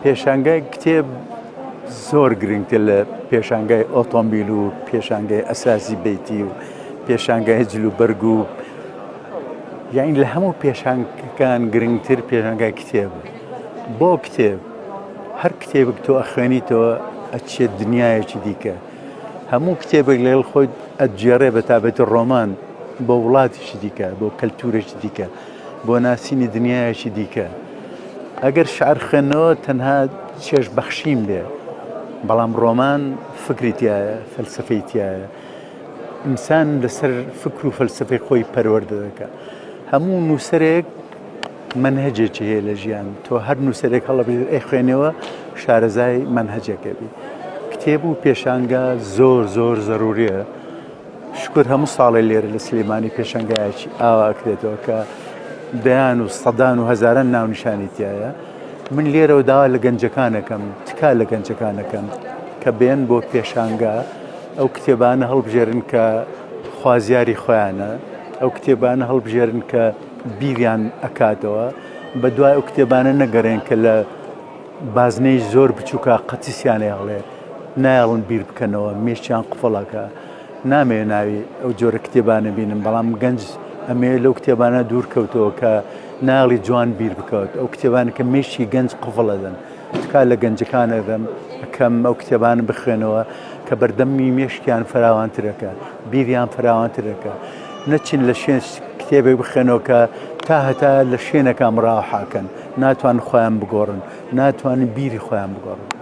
پێشانگای کتێب زۆر گرنگتر لە پێشانگای ئۆتۆمبیل و پێشانگای ئەساسی بەیتی و پێشانگای جلوبەرگ و یعنی لە هەموو پێشانگەکان گرنگتر پێشانگای کتێب. بۆ کتێب هەر کتێبێک تۆ ئەخوێنیتەوە ئەچێت دنیایەکی دیکە. هەموو کتێبێک لەگەڵ خۆی ئەتجێڕێ بە تابەتی ڕۆمان بۆ وڵاتیشی دیکە، بۆ کەلتورێکی دیکە، بۆ ناسینی دنیایەکی دیکە. ئەگەر شعر خوێندنەوە تەنها چێژبەخشیم بێ، بەڵام ڕۆمان فکری تایە، فەلسفەی تایە. ئینسان لەسەر فکر و فەلسفەی خۆی پەروەردە دەکات. هەموو نووسەرێک منهجێکی هەیە لە ژیان. تۆ هەر نووسەرێک هەڵەبژێر ئەی خوێنەوە شارەزای منهجێکە بی. کتێب و پێشانگە زۆر زۆر زەروریە. شکر هەموو ساڵی لێرە لە سلێمانی پێشانگایەکی ئاوا ئەکرێتەوە کە دەیان و سەدان و هەزاران ناونیشانی تایە. من لێرەوە داوا لە گەنجەکانەکەم، تکا لە گەنجەکانەکەم کە بێن بۆ پێشانگە ئەو کتێبانە هەڵبژێرن کە خوازیاری خۆیانە، ئەو کتێبانە هەڵبژێرن کە بیریان ئەکاتەوە، بە دوای ئەو کتێبانە نەگەڕێن کە لە بازنەی زۆر بچووکە قەتیسیانێ هەڵێ نایڵن بیر بکەنەوە، مێشتیان قفڵەکە. نامەوێت ناوی ئەو جۆرە کتێبانە بینم، بەڵام گەنج ئەمێ لەو کتێبانە دوور کەوتەوە کە ناڵی جوان بیر بکەوت. ئەو کتێبانە کە مێشتی گەنج قفڵەدەن. تکا لە گەنجەکانە دەم ئەکەم ئەو کتێبانە بخوێنەوە کە بەردەمی مێشتیان فراوانترەکە، بیریان فراوانترەکە. نەچین لە شوێن کتێبێک بخوێنەوە کە تا هەتا لە شوێنەکە مڕاوحاکەن، ناتوان خۆیان بگۆڕن، ناتوانن بیری خۆیان بگۆڕن.